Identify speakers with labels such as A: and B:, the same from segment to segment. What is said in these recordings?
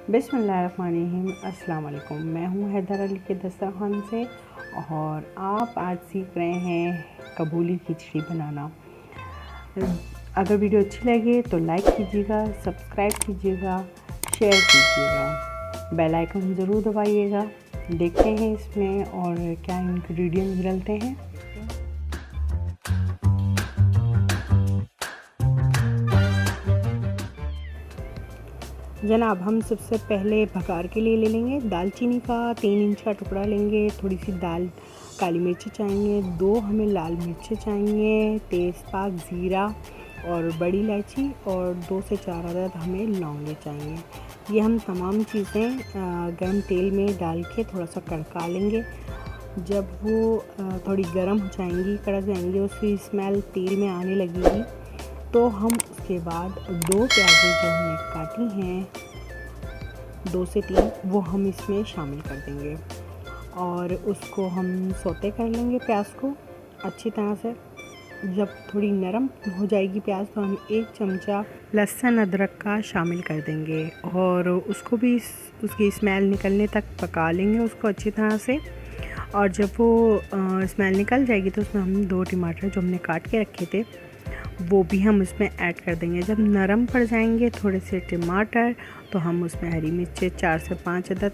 A: बिस्मिल्लाहिर्रहमानिर्रहीम। अस्सलाम वालेकुम। मैं हूँ हैदर अली के दस्तरखान से और आप आज सीख रहे हैं कबूली खिचड़ी बनाना। अगर वीडियो अच्छी लगे तो लाइक कीजिएगा, सब्सक्राइब कीजिएगा, शेयर कीजिएगा, बेल आइकन ज़रूर दबाइएगा। देखते हैं इसमें और क्या इंग्रेडिएंट्स डलते हैं। जनाब, हम सबसे पहले भगार के लिए ले लेंगे दालचीनी का 3 इंच का टुकड़ा लेंगे। थोड़ी सी काली मिर्च चाहिए, 2 हमें लाल मिर्च चाहिए, तेज़पात, ज़ीरा और बड़ी इलायची और 2 से 4 अदद हमें लौंगे चाहिए। ये हम तमाम चीज़ें गर्म तेल में डाल के थोड़ा सा कड़का लेंगे। जब वो थोड़ी गर्म हो जाएंगी, कड़क जाएंगी, उसकी स्मेल तेल में आने लगेगी तो हम उसके बाद 2 प्याज़ें जो हमने काटी हैं 2 से 3 वो हम इसमें शामिल कर देंगे और उसको हम सौते कर लेंगे प्याज को अच्छी तरह से। जब थोड़ी नरम हो जाएगी प्याज तो हम 1 चमचा लहसुन अदरक का शामिल कर देंगे और उसको भी उसकी स्मेल निकलने तक पका लेंगे उसको अच्छी तरह से। और जब वो स्मेल निकल जाएगी तो उसमें हम 2 टमाटर जो हमने काट के रखे थे वो भी हम उसमें ऐड कर देंगे। जब नरम पड़ जाएंगे थोड़े से टमाटर तो हम उसमें हरी मिर्चें 4 से 5 अदद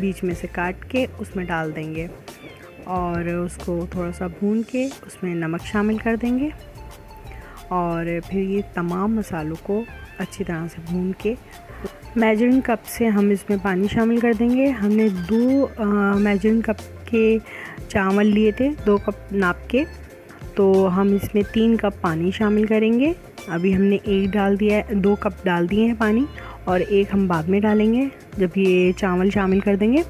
A: बीच में से काट के उसमें डाल देंगे और उसको थोड़ा सा भून के उसमें नमक शामिल कर देंगे और फिर ये तमाम मसालों को अच्छी तरह से भून के मेजरिंग कप से हम इसमें पानी शामिल कर देंगे। हमने 2 मेजरिंग कप के चावल लिए थे, 2 कप नाप के, तो हम इसमें 3 कप पानी शामिल करेंगे। अभी हमने 1 डाल दिया है, 2 कप डाल दिए हैं पानी और 1 हम बाद में डालेंगे जब ये चावल शामिल कर देंगे।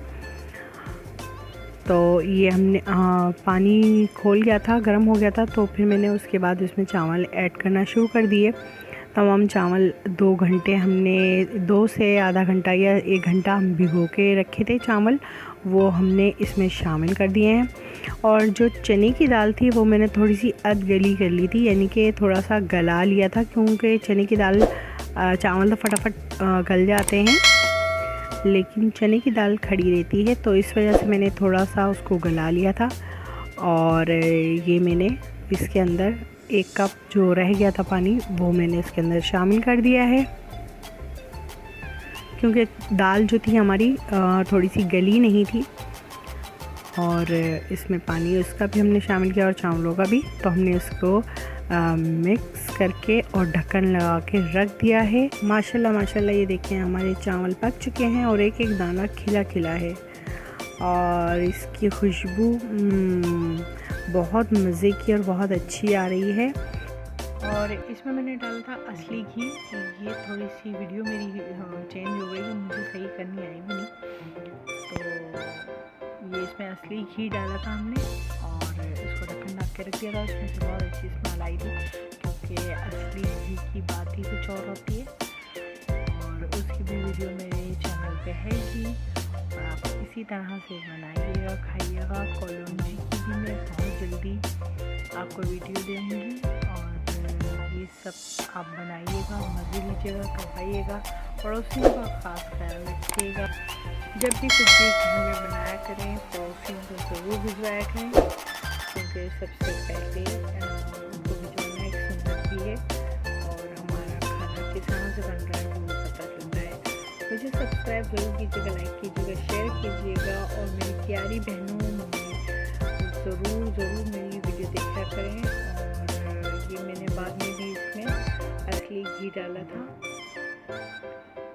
A: तो ये हमने पानी खोल गया था, गर्म हो गया था, तो फिर मैंने उसके बाद उसमें चावल ऐड करना शुरू कर दिए। तमाम चावल 2 घंटे हमने 2 से आधा घंटा या 1 घंटा हम भिगो के रखे थे चावल, वो हमने इसमें शामिल कर दिए हैं। और जो चने की दाल थी वो मैंने थोड़ी सी गली कर ली थी, यानी कि थोड़ा सा गला लिया था, क्योंकि चने की दाल चावल तो फटाफट गल जाते हैं लेकिन चने की दाल खड़ी रहती है, तो इस वजह से मैंने थोड़ा सा उसको गला लिया था। और ये मैंने इसके अंदर 1 कप जो रह गया था पानी वो मैंने इसके अंदर शामिल कर दिया है, क्योंकि दाल जो थी हमारी थोड़ी सी गली नहीं थी। और इसमें पानी उसका भी हमने शामिल किया और चावलों का भी, तो हमने उसको मिक्स करके और ढक्कन लगा के रख दिया है। माशाल्लाह माशाल्लाह ये देखें हमारे चावल पक चुके हैं और एक एक दाना खिला खिला है और इसकी खुशबू बहुत मज़े की और बहुत अच्छी आ रही है। और इसमें मैंने डाला था असली घी। ये थोड़ी सी वीडियो मेरी चेंज हो गई, मुझे सही करनी आई भी नहीं, तो ये इसमें असली घी डाला था हमने और इसको ढक्कन ढक के रख दिया था। उसमें से बहुत अच्छी स्मेल आई थी, क्योंकि असली घी की बात ही कुछ और होती है। और उसकी भी वीडियो मेरे चैनल पे है कि आप इसी तरह से बनाइएगा, खाइएगा। कॉलोनी की भी मैं बहुत जल्दी आपको वीडियो दूँगी और ये सब आप बनाइएगा, मज़े लीजिएगा, खाइएगा, पड़ोसियों का ख़ास ख्याल रखिएगा। जब भी कुछ भी घर में बनाया करें पड़ोसियों को ज़रूर भिजवाया करें, क्योंकि सबसे पहले उनको भिजवाना एक सुन्नत भी है और हमारा खाना किस तरह से बन रहा है वो पता चलता है। मुझे सब्सक्राइब ज़रूर कीजिएगा, लाइक कीजिएगा, शेयर कीजिएगा और मेरी प्यारी बहनों ज़रूर मेरी वीडियो देखा करें। और ये मैंने बाद में भी इसमें असली घी डाला था।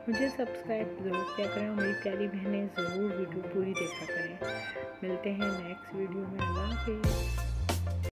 A: मुझे सब्सक्राइब ज़रूर किया करें और मेरी प्यारी बहनें ज़रूर वीडियो पूरी देखा करें। मिलते हैं नेक्स्ट वीडियो में। अल्लाह हाफ़िज़।